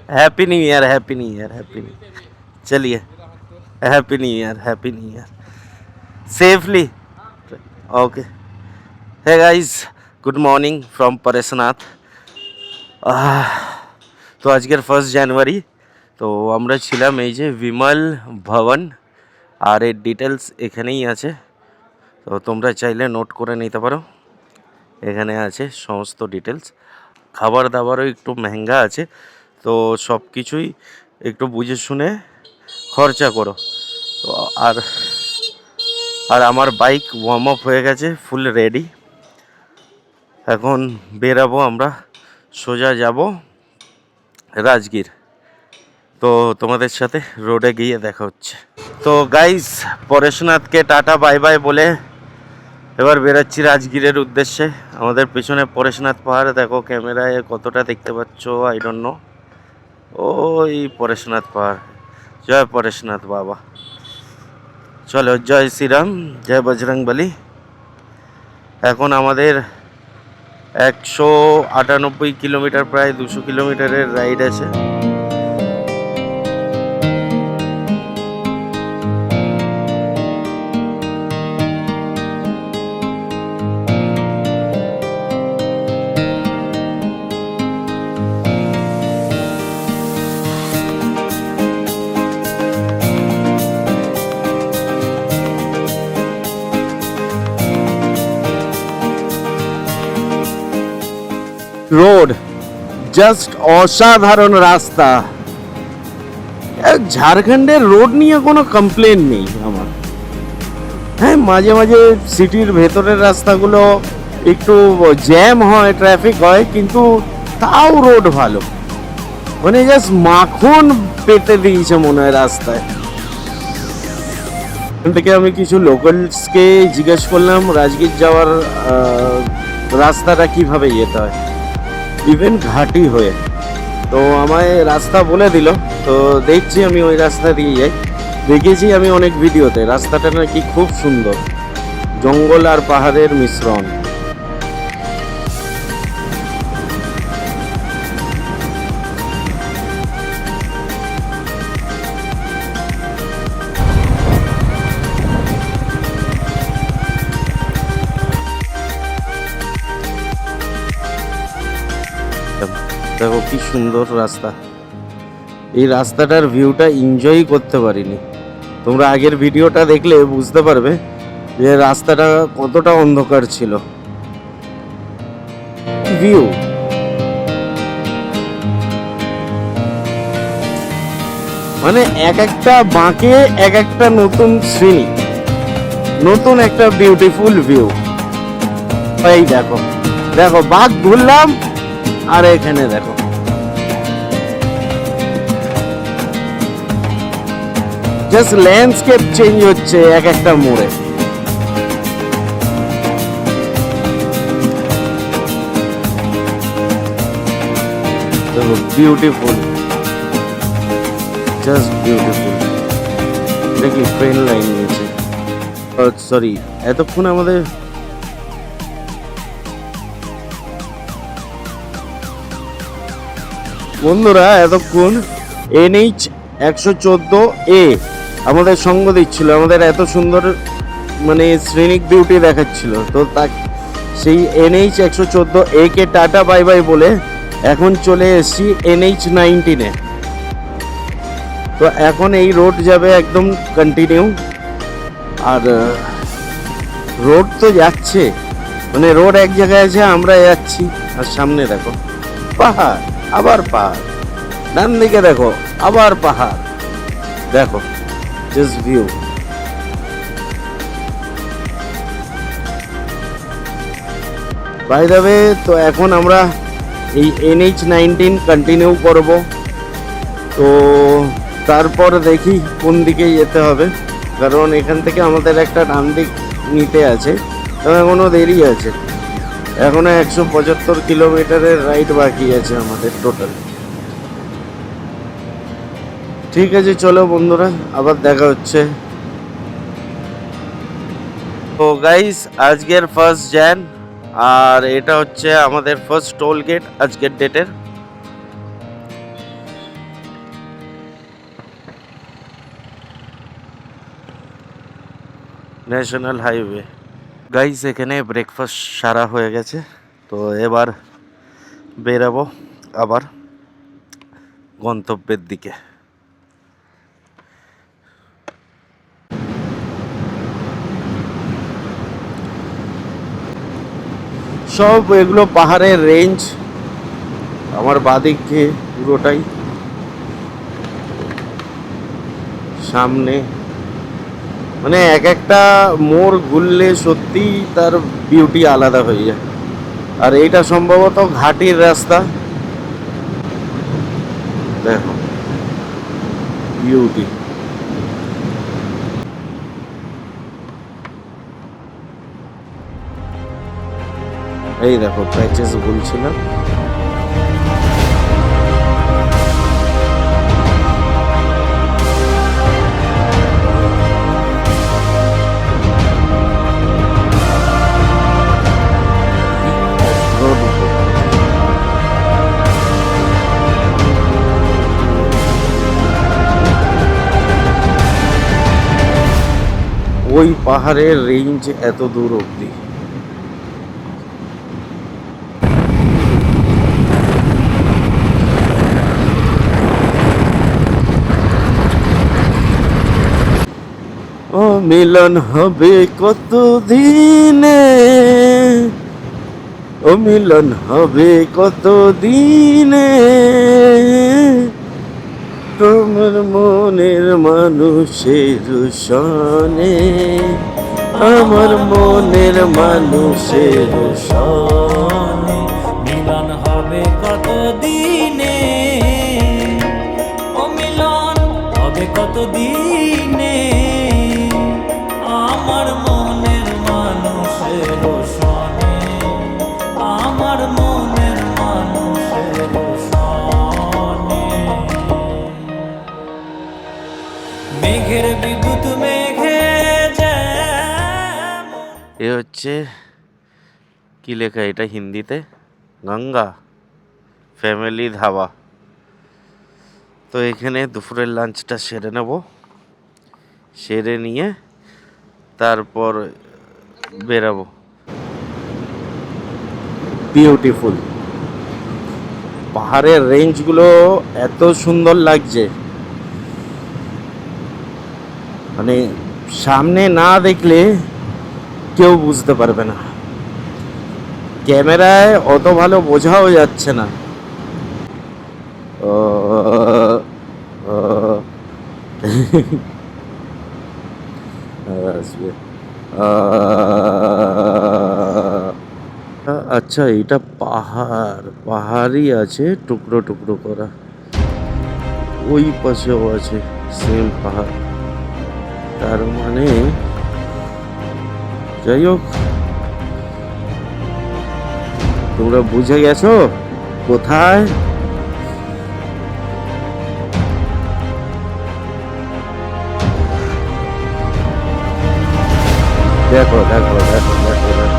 Happy new year, happy new year, happy new. चलिए, happy new year, happy new year. Safely. Okay. Hey guys, good morning from Pareshnath. তো আজকের 1 জানুয়ারি। তো আমরা ছিলাম এই যে বিমল ভবন, আর এর ডিটেলস এখানেই আছে। তো তোমরা চাইলে নোট করে নিতে পারো, এখানে আছে সমস্ত ডিটেলস। খাবার দাবারও একটু মেহেঙ্গা আছে, তো সব কিছুই একটু বুঝে শুনে খরচা করো। তো আর আর আমার বাইক ওয়ার্ম আপ হয়ে গেছে, ফুল রেডি। এখন বেরাবো আমরা, সোজা যাব রাজগীর। তো তোমাদের সাথে রোডে গিয়ে দেখা হচ্ছে। তো গাইস, পরেশনাথকে টাটা বাই বাই বলে এবার বেরাচ্ছি রাজগীরের উদ্দেশ্যে। আমাদের পেছনে পরেশনাথ পাহাড়, দেখো ক্যামেরায় কতটা দেখতে পাচ্ছ আই ডোন্ট নো। ওই পরেশনাথ পাহাড়। জয় পরেশনাথ বাবা। চলো, জয় শ্রীরাম, জয় বজরংবলী। এখন আমাদের 198 কিলোমিটার, প্রায় 200 কিলোমিটারের রাইড আছে। রোড জাস্ট অসাধারণ রাস্তা। ঝাড়খণ্ডের রোড নিয়ে কোনো কমপ্লেন নেই আমার। হ্যাঁ, মাঝে মাঝে সিটির ভেতরের রাস্তাগুলো একটু জ্যাম হয়, ট্রাফিক হয়, কিন্তু তাও রোড ভালো। মানে জাস্ট মাখন পেতে দিয়েছে মনে হয় রাস্তায়। এখান থেকে আমি কিছু লোকালসকে জিজ্ঞেস করলাম রাজগীর যাওয়ার রাস্তাটা কিভাবে যেতে হয়, ইভেন ঘাটি হয়ে। তো আমায় রাস্তা বলে দিল, তো দেখছি আমি ওই রাস্তা দিয়ে যাই। দেখেছি আমি অনেক ভিডিওতে, রাস্তাটা নাকি খুব সুন্দর, জঙ্গল আর পাহাড়ের মিশ্রণ। দেখো কি সুন্দর রাস্তা। এই রাস্তাটার ভিউটা এনজয় করতে পারিনি। তোমরা আগের ভিডিওটা দেখলে বুঝতে পারবে যে রাস্তাটা কতটা অন্ধকার ছিল। ভিউ মানে এক একটা বাঁকে এক একটা নতুন শ্রেণী, নতুন একটা বিউটিফুল ভিউ। এই দেখো, দেখো বাঁক ঘুরলাম, আর এখানে দেখো জাস্ট ল্যান্ডস্কেপ চেঞ্জ হচ্ছে এক একটা মোড়ে। দেখো বিউটিফুল, জাস্ট বিউটিফুল। এটা কি ট্রেন লাইন নিয়েছে? সরি, এতক্ষণ আমাদের বন্ধুরা এতক্ষণ NH 114A আমাদের সঙ্গ দিচ্ছিল, আমাদের এত সুন্দর মানে শ্রেণিক বিউটি দেখাচ্ছিল। তো তা সেই NH 114A কে টাটা বাই বাই বলে এখন চলে এসেছি NH 19-এ। তো এখন এই রোড যাবে একদম কন্টিনিউ, আর রোড তো যাচ্ছে, মানে রোড এক জায়গায় আছে, আমরা যাচ্ছি। আর সামনে দেখো পাহাড়, আবার পাহাড়, ডান দিকে দেখো আবার পাহাড়। দেখো just view. By the way, তো এখন আমরা এই NH 19 কন্টিনিউ করব। তো তারপর দেখি কোন দিকে যেতে হবে, কারণ এখান থেকে আমাদের একটা ডান দিক নিতে আছে। তো এখনো দেরি আছে, এখনো 175 কিলোমিটারের রাইড বাকি আছে আমাদের টোটাল। ঠিক আছে, চলো বন্ধুরা, আবার দেখা হচ্ছে। তো গাইস, আজকের 1 জান, আর এটা হচ্ছে আমাদের ফার্স্ট টোল গেট আজকের ডেটের। National highway. গাইস এখানে ব্রেকফাস্ট সারা হয়ে গেছে, তো এবার বেরাবো আবার গন্তব্যের দিকে। সব এগুলো পাহাড়ের রেঞ্জ, আমার বাদিকে পুরোটাই সামনে, মানে এক একটা মোড় ঘুরলে সত্যি তার বিউটি আলাদা হয়ে যায়। আর এইটা সম্ভবত ঘাটির রাস্তা, দেখো বিউটি। এই দেখো প্যাচেস বলছিলাম। ওই পাহাড়ের রেঞ্জ এত দূর অবধি। ও মিলন হবে কত দিনে, ও মিলন হবে কত দিনে, তোমার মনের মানুষের সনে, আমার মনের মানুষের সনে মিলন হবে কত দিনে, ও মিলন হবে কত দিনে, আমার মনের মানুষের সনে, আমার মনের মানুষের সনে। মেঘের বিদ্যুৎ মেঘে যেমন। এ হচ্ছে কি লেখা এটা হিন্দিতে, গঙ্গা ফ্যামিলি ধাবা। তো এখানে দুপুরের লাঞ্চটা সেরে নেব, সেরে নিয়ে তারপর বেরাবো। বিউটিফুল পাহাড়ের রেঞ্জগুলো এত সুন্দর লাগছে, মানে সামনে না দেখলে কেউ বুঝতে পারবে না, ক্যামেরায় অত ভালো বোঝাও যাচ্ছে না। ও, ও, আসবে। আচ্ছা এটা পাহাড়, পাহাড়ই আছে টুকরো টুকরো করা, ওই পাশেও আছে সেম পাহাড়, তার মানে যাই হোক তোমরা বুঝে গেছো কোথায়। দেখো দেখো দেখো দেখো দেখো,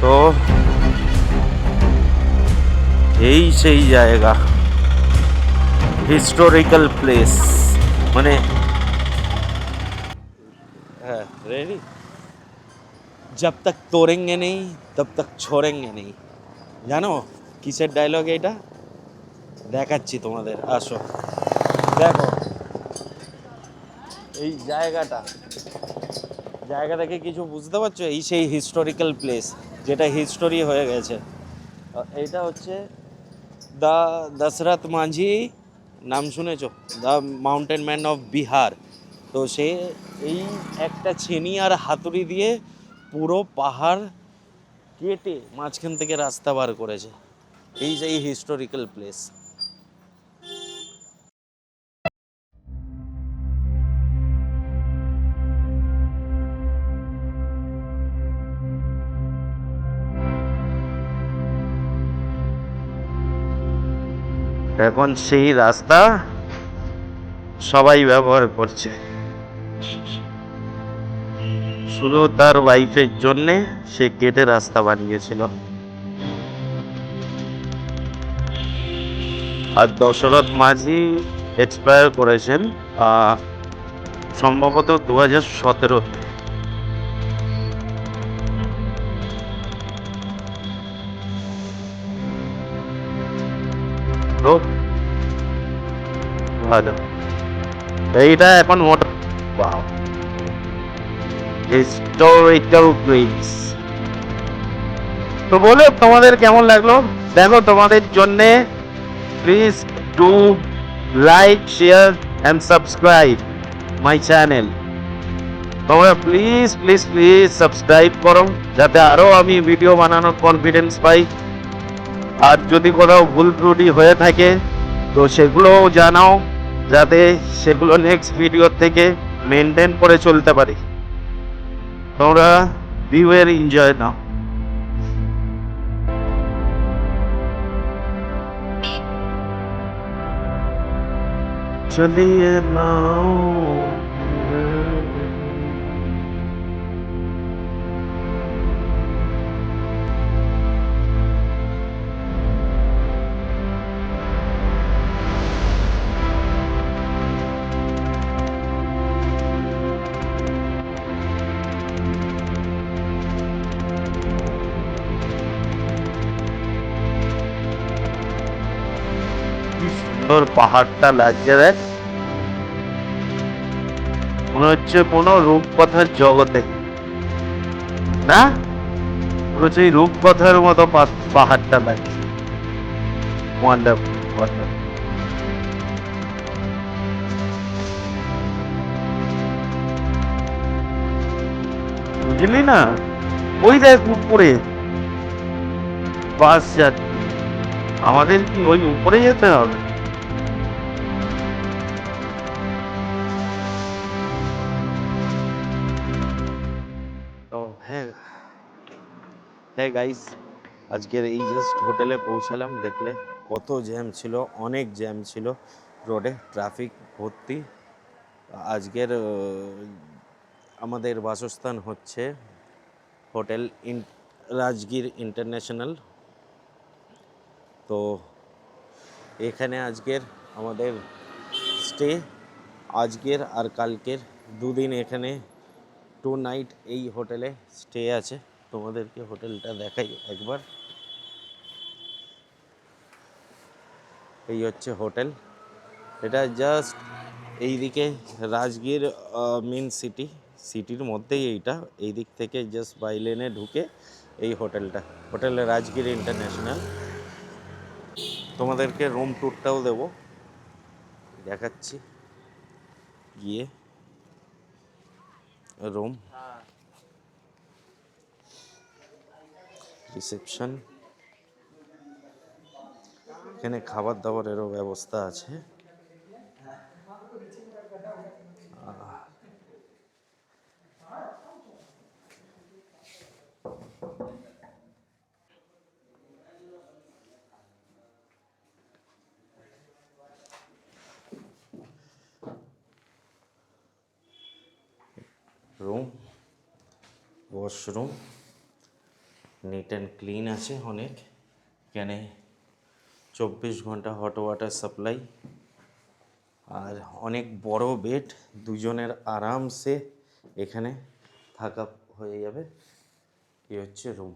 তো এই সেই জায়গা, হিস্টোরিক্যাল প্লেস, মানে হ্যাঁ রেডি, जब तक तोड़ेंगे नहीं तब तक छोड़ेंगे नहीं, জানো কিসের ডায়লগ এটা, দেখাচ্ছি তোমাদের, আসো দেখো এই জায়গাটা, জায়গা থেকে কিছু বুঝতে পারছো, এই সেই হিস্টোরিক্যাল প্লেস যেটা হিস্টোরি হয়ে গেছে। এইটা হচ্ছে দা দশরথ মাঝি নাম শুনেছো? The mountain man of Bihar. তো সে এই একটা ছেনি আর হাতুড়ি দিয়ে পুরো পাহাড় কেটে মাঝখান থেকে রাস্তা বার করেছে। এই যে এই হিস্টোরিক্যাল প্লেস। এখন সেই রাস্তা সবাই ব্যবহার করছে, শুধু তার ওয়াইফের জন্যে সে কেটে রাস্তা বানিয়েছিল। আর দশরথ মাঝি এক্সপায়ার করেছেন সম্ভবত 2017। তো ভালো, এইটা এখন মোট হিস্টোরিক্যাল প্লেস। তো বলো তোমাদের কেমন লাগলো। দেখো তোমাদের জন্যে please do like, share and subscribe my channel. তোমরা প্লিজ প্লিজ প্লিজ সাবস্ক্রাইব করো, যাতে আরও আমি ভিডিও বানানোর কনফিডেন্স পাই। আর যদি কোথাও ভুল ত্রুটি হয়ে থাকে তো সেগুলোও জানাও, যাতে সেগুলো নেক্সট ভিডিও থেকে মেনটেন করে চলতে পারি। তোমরা ভিউয়ের এনজয় নাও। চলিয়ে নাও। কি সুন্দর পাহাড়টা লাগছে দেখ, মনে হচ্ছে কোনো রূপকথার জগতে, না? পুরো সেই রূপকথার মতো পাহাড়টা লাগছে। Wonderful wonderful. বুঝলি না, ওই দেখ উপরে বাস যাচ্ছে। আমাদের কি ওই উপরে যেতে হবে? তো হ্যাঁ হ্যাঁ গাইস, আজকের এই জাস্ট হোটেলে পৌঁছালাম। দেখলে কত জ্যাম ছিল, অনেক জ্যাম ছিল রোডে, ট্রাফিক ভর্তি। আজকের আমাদের বাসস্থান হচ্ছে হোটেল রাজগীর ইন্টারন্যাশনাল। তো এখানে আজকের আমাদের স্টে, আজকের আর কালকের দুদিন এখানে 2 নাইট এই হোটেলে স্টে আছে। তোমাদেরকে হোটেলটা দেখাই একবার। এই হচ্ছে হোটেল, এটা জাস্ট এইদিকে রাজগীর মেন সিটির মধ্যেই এইটা। এই দিক থেকে জাস্ট বাই লেনে ঢুকে এই হোটেলটা, হোটেল রাজগীর ইন্টারন্যাশনাল। তোমাদেরকে রুম ট্যুরটাও দেবো, দেখাচ্ছি গিয়ে। রুম, রিসেপশন, এখানে খাবার দাবারেরও ব্যবস্থা আছে। Room, washroom neat and clean আছে অনেক। এখানে 24 ঘন্টা হট ওয়াটার সাপ্লাই, আর অনেক বড় বেড, দুজনের আরামসে এখানে থাকা হয়ে যাবে। এই হচ্ছে রুম।